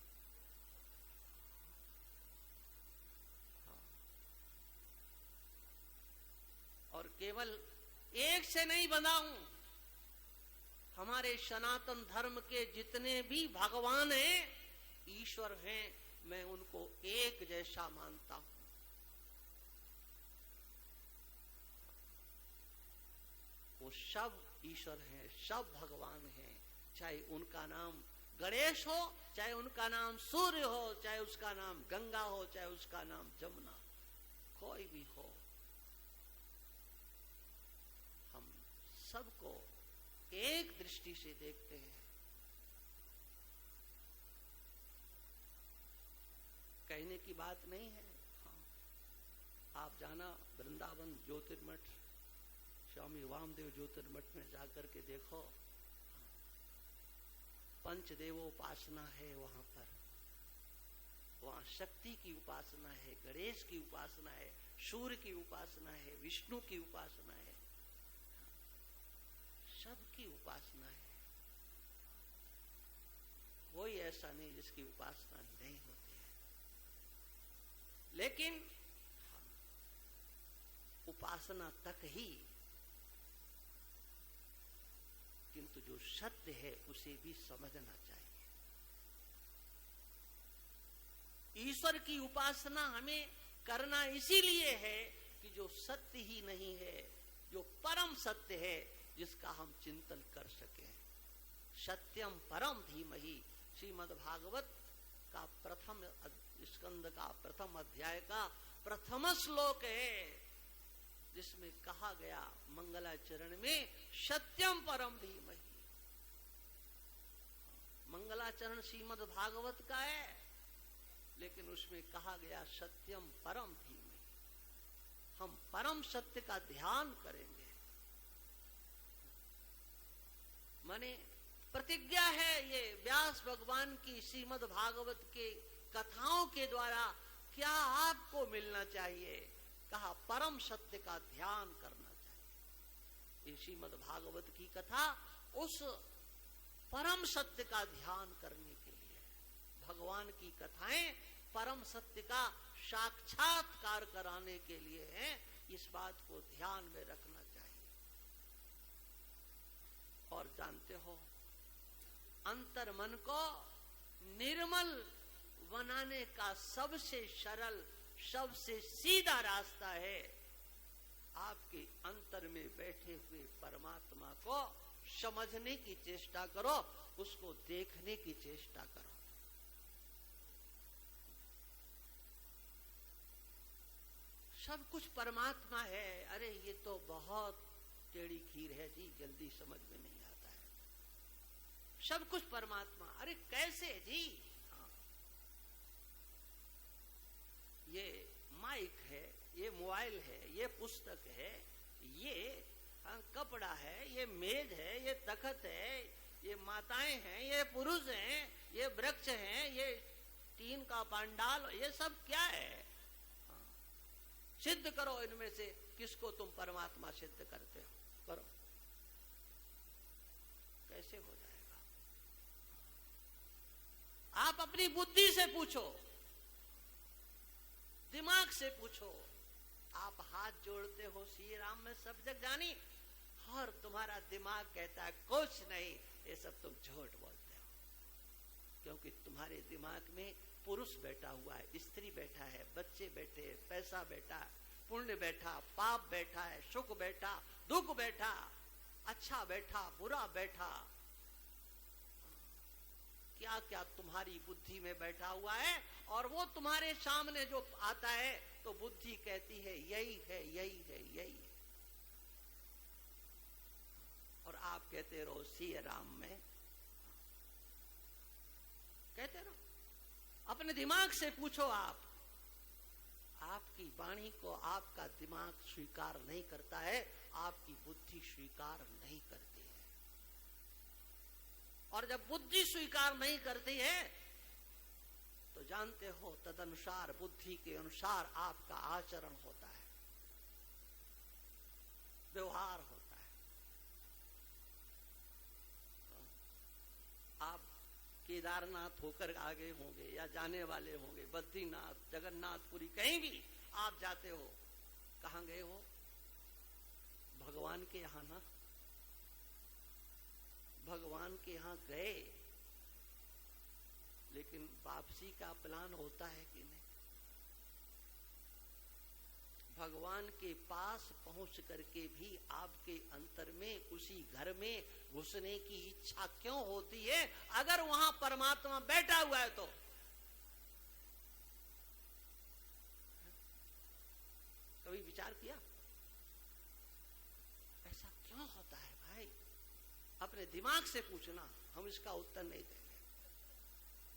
और केवल एक से नहीं बंधा हूं। हमारे सनातन धर्म के जितने भी भगवान हैं, ईश्वर हैं, मैं उनको एक जैसा मानता हूं। वो सब ईश्वर हैं, सब भगवान हैं। चाहे उनका नाम गणेश हो, चाहे उनका नाम सूर्य हो, चाहे उसका नाम गंगा हो, चाहे उसका नाम जमुना, कोई भी हो, हम सबको एक दृष्टि से देखते हैं। कहने की बात नहीं है। हाँ, आप जाना वृंदावन ज्योतिर्मठ, स्वामी वामदेव ज्योतिर्मठ में जाकर के देखो। पंचदेवोपासना है वहां पर। वहां शक्ति की उपासना है, गणेश की उपासना है, सूर्य की उपासना है, विष्णु की उपासना है, सबकी उपासना है। कोई ऐसा नहीं जिसकी उपासना नहीं होती है। लेकिन उपासना तक ही, किंतु जो सत्य है उसे भी समझना चाहिए। ईश्वर की उपासना हमें करना इसीलिए है कि जो सत्य ही नहीं है, जो परम सत्य है, जिसका हम चिंतन कर सके। सत्यम परम धीमहि, श्रीमद् भागवत का प्रथम स्कंद का प्रथम अध्याय का प्रथम श्लोक है, जिसमें कहा गया मंगलाचरण में, सत्यम परम धीमहि। मंगलाचरण श्रीमद् भागवत का है, लेकिन उसमें कहा गया सत्यम परम धीमहि। हम परम सत्य का ध्यान करेंगे। माने प्रतिज्ञा है ये व्यास भगवान की श्रीमद् भागवत के कथाओं के द्वारा क्या आपको मिलना चाहिए? कहा परम सत्य का ध्यान करना चाहिए। ये श्रीमद् भागवत की कथा उस परम सत्य का ध्यान करने के लिए, भगवान की कथाएं परम सत्य का साक्षात्कार कराने के लिए है। इस बात को ध्यान में रखना चाहिए। और जानते हो, अंतर मन को निर्मल बनाने का सबसे सरल सबसे सीधा रास्ता है। आपके अंतर में बैठे हुए परमात्मा को समझने की चेष्टा करो, उसको देखने की चेष्टा करो। सब कुछ परमात्मा है। अरे ये तो बहुत टेढ़ी खीर है जी, जल्दी समझ में नहीं आता है। सब कुछ परमात्मा, अरे कैसे जी? हाँ। ये माइक है, ये मोबाइल है, ये पुस्तक है, ये कपड़ा है, ये मेज है, ये तख्त है, ये माताएं हैं, ये पुरुष हैं, ये वृक्ष हैं, ये टीन का पंडाल, ये सब क्या है? सिद्ध करो इनमें से किसको तुम परमात्मा सिद्ध करते हो, करो। कैसे हो जाएगा? आप अपनी बुद्धि से पूछो, दिमाग से पूछो। आप हाथ जोड़ते हो श्री राम में सब जग जानी, और तुम्हारा दिमाग कहता है कुछ नहीं, ये सब तुम झूठ बोलते हो। क्योंकि तुम्हारे दिमाग में पुरुष बैठा हुआ है, स्त्री बैठा है, बच्चे बैठे हैं, पैसा बैठा, पुण्य बैठा, पाप बैठा है, सुख बैठा, दुख बैठा, अच्छा बैठा, बुरा बैठा, क्या क्या तुम्हारी बुद्धि में बैठा हुआ है। और वो तुम्हारे सामने जो आता है तो बुद्धि कहती है यही है, यही है, यही है। और आप कहते रहो श्री राम में, कहते रहो। अपने दिमाग से पूछो। आप आपकी वाणी को आपका दिमाग स्वीकार नहीं करता है, आपकी बुद्धि स्वीकार नहीं करती है। और जब बुद्धि स्वीकार नहीं करती है तो जानते हो तदनुसार, बुद्धि के अनुसार आपका आचरण होता है, व्यवहार होता है। आप केदारनाथ होकर आगे होंगे या जाने वाले होंगे, बद्रीनाथ, जगन्नाथपुरी, कहीं भी आप जाते हो, कहां गए हो? भगवान के यहां ना, भगवान के यहां गए, लेकिन वापसी का प्लान होता है कि नहीं? भगवान के पास पहुंच करके भी आपके अंतर में, उसी घर में घुसने की इच्छा क्यों होती है? अगर वहां परमात्मा बैठा हुआ है तो। कभी विचार किया ऐसा क्यों होता है भाई? अपने दिमाग से पूछना, हम इसका उत्तर नहीं देंगे।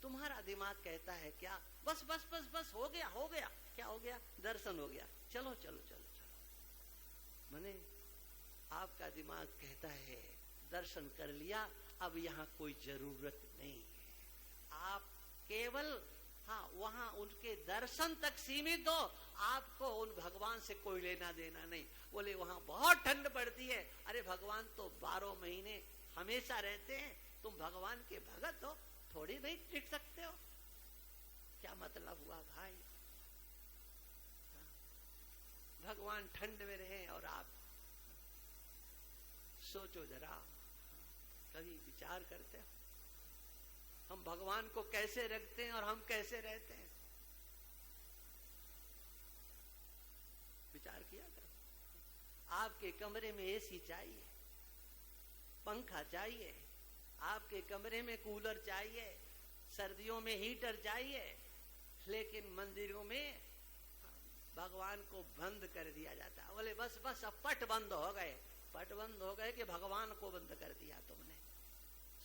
तुम्हारा दिमाग कहता है क्या? बस बस बस बस, हो गया हो गया। क्या हो गया? दर्शन हो गया, चलो चलो चलो चलो। माने आपका दिमाग कहता है दर्शन कर लिया, अब यहाँ कोई जरूरत नहीं है। आप केवल वहां उनके दर्शन तक सीमित हो, आपको उन भगवान से कोई लेना देना नहीं। बोले वहां बहुत ठंड पड़ती है, अरे भगवान तो 12 महीने हमेशा रहते हैं, तुम भगवान के भगत हो, थोड़ी नहीं टिक सकते हो। क्या मतलब हुआ भाई? भगवान ठंड में रहे और आप सोचो जरा, कभी विचार करते हो हम भगवान को कैसे रखते हैं और हम कैसे रहते हैं? विचार किया करो। आपके कमरे में एसी चाहिए, पंखा चाहिए, आपके कमरे में कूलर चाहिए, सर्दियों में हीटर चाहिए, लेकिन मंदिरों में भगवान को बंद कर दिया जाता है। बोले बस बस, अब पट बंद हो गए। पट बंद हो गए कि भगवान को बंद कर दिया तुमने।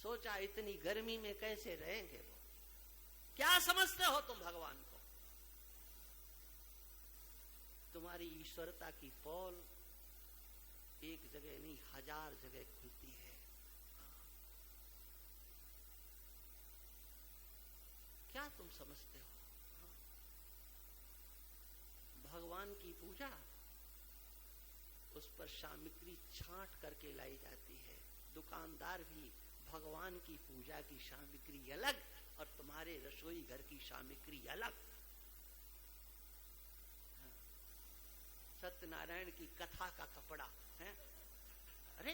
सोचा इतनी गर्मी में कैसे रहेंगे वो? क्या समझते हो तुम भगवान को? तुम्हारी ईश्वरता की पोल एक जगह नहीं, 1000 जगह खुलती है। क्या तुम समझते हो? भगवान की पूजा, उस पर सामग्री छांट करके लाई जाती है। दुकानदार भी भगवान की पूजा की सामग्री अलग और तुम्हारे रसोई घर की सामग्री अलग। सत्यनारायण की कथा का कपड़ा है। अरे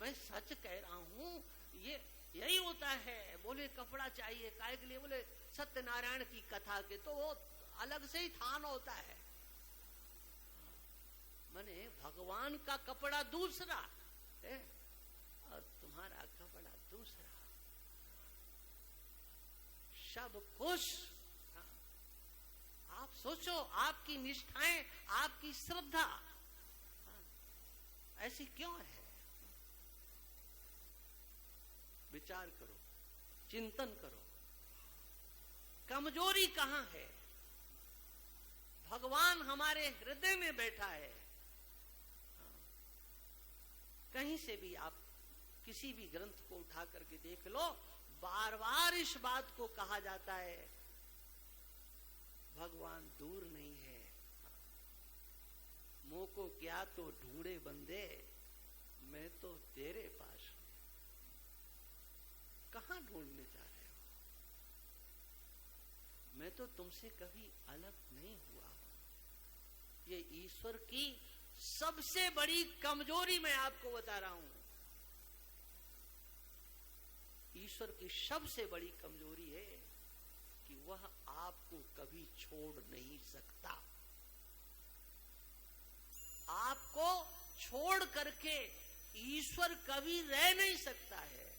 मैं सच कह रहा हूं, ये यही होता है। बोले कपड़ा चाहिए काहे के लिए? बोले सत्यनारायण की कथा के। तो वो अलग से ही थान होता है। माने भगवान का कपड़ा दूसरा है और तुम्हारा कपड़ा दूसरा। सब कुछ आप सोचो, आपकी निष्ठाएं, आपकी श्रद्धा ऐसी क्यों है? विचार करो, चिंतन करो, कमजोरी कहां है? भगवान हमारे हृदय में बैठा है। कहीं से भी आप किसी भी ग्रंथ को उठा करके देख लो, बार बार इस बात को कहा जाता है, भगवान दूर नहीं है। मुंह को क्या तो ढूंढे बंदे, मैं तो तेरे पास हूं। कहां ढूंढने जा रहे हो? मैं तो तुमसे कभी अलग नहीं हुआ हूं। ये ईश्वर की सबसे बड़ी कमजोरी मैं आपको बता रहा हूं। ईश्वर की सबसे बड़ी कमजोरी है कि वह आपको कभी छोड़ नहीं सकता। आपको छोड़ करके ईश्वर कभी रह नहीं सकता है।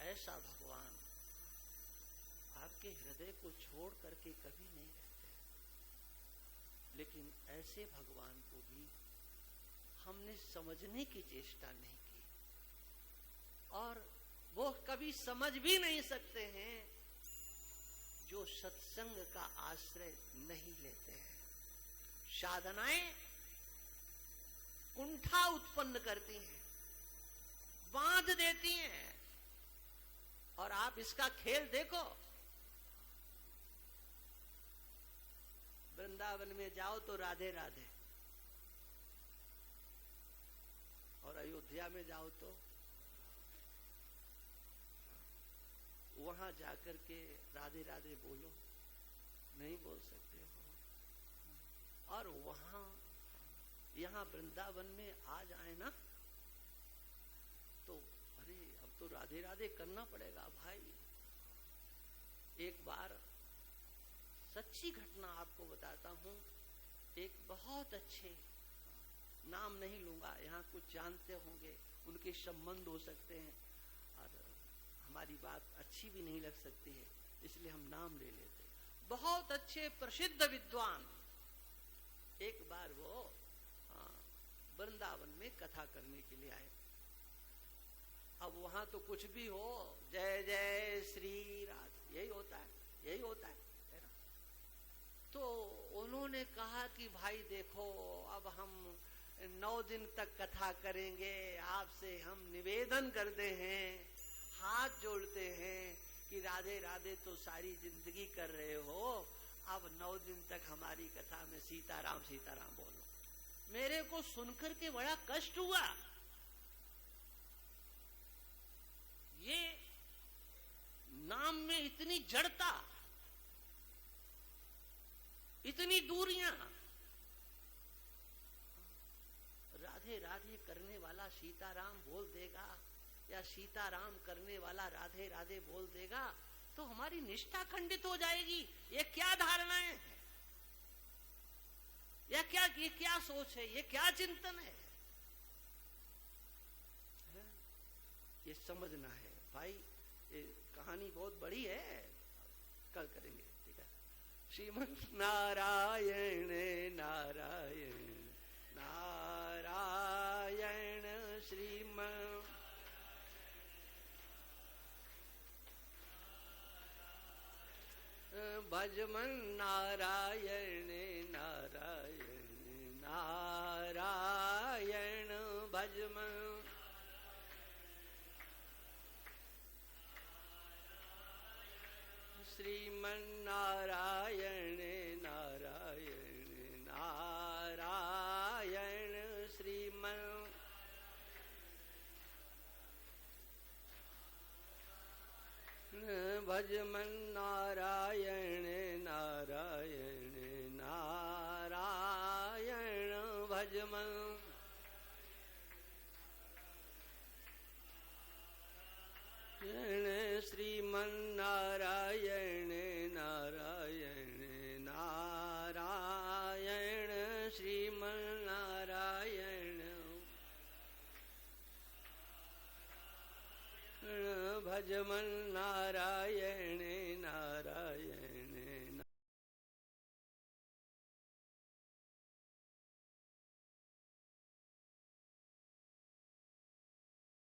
ऐसा भगवान आपके हृदय को छोड़ करके कभी नहीं रहते। लेकिन ऐसे भगवान को भी हमने समझने की चेष्टा नहीं की, और वो कभी समझ भी नहीं सकते हैं जो सत्संग का आश्रय नहीं लेते हैं। साधनाएं कुंठा उत्पन्न करती हैं, बांध देती हैं। और आप इसका खेल देखो, वृंदावन में जाओ तो राधे राधे, और अयोध्या में जाओ तो वहां जाकर के राधे राधे बोलो, नहीं बोल सकते हो। और वहां यहां वृंदावन में आ जाए ना तो अरे अब तो राधे राधे करना पड़ेगा भाई। एक बार सच्ची घटना आपको बताता हूं। एक बहुत अच्छे, नाम नहीं लूंगा, यहाँ कुछ जानते होंगे, उनके संबंध हो सकते हैं और हमारी बात अच्छी भी नहीं लग सकती है, इसलिए हम नाम ले लेते। बहुत अच्छे प्रसिद्ध विद्वान एक बार वो वृंदावन में कथा करने के लिए आए। अब वहां तो कुछ भी हो, जय जय श्री राधे, यही होता है, यही होता है ना। तो उन्होंने कहा कि भाई देखो, अब हम 9 दिन तक कथा करेंगे, आपसे हम निवेदन करते हैं, हाथ जोड़ते हैं कि राधे राधे तो सारी जिंदगी कर रहे हो, अब 9 दिन तक हमारी कथा में सीताराम सीताराम बोलो। मेरे को सुनकर के बड़ा कष्ट हुआ। ये नाम में इतनी जड़ता, इतनी दूरियां। राधे राधे करने वाला सीताराम बोल देगा या सीताराम करने वाला राधे राधे बोल देगा तो हमारी निष्ठा खंडित हो जाएगी। ये क्या धारणाएं हैं, ये क्या सोच है, ये क्या चिंतन है? ये समझना है भाई। ये कहानी बहुत बड़ी है, कल करेंगे, ठीक है। श्रीमन नारायण नारायण नारायण श्रीमन भजमन नारायण नारायण नारायण भजमन श्रीमन नारायण नारायण नारायण श्रीमन भजमन नारायण नारायण नारायण भजमन श्रीमन नारायण भजमन नारायण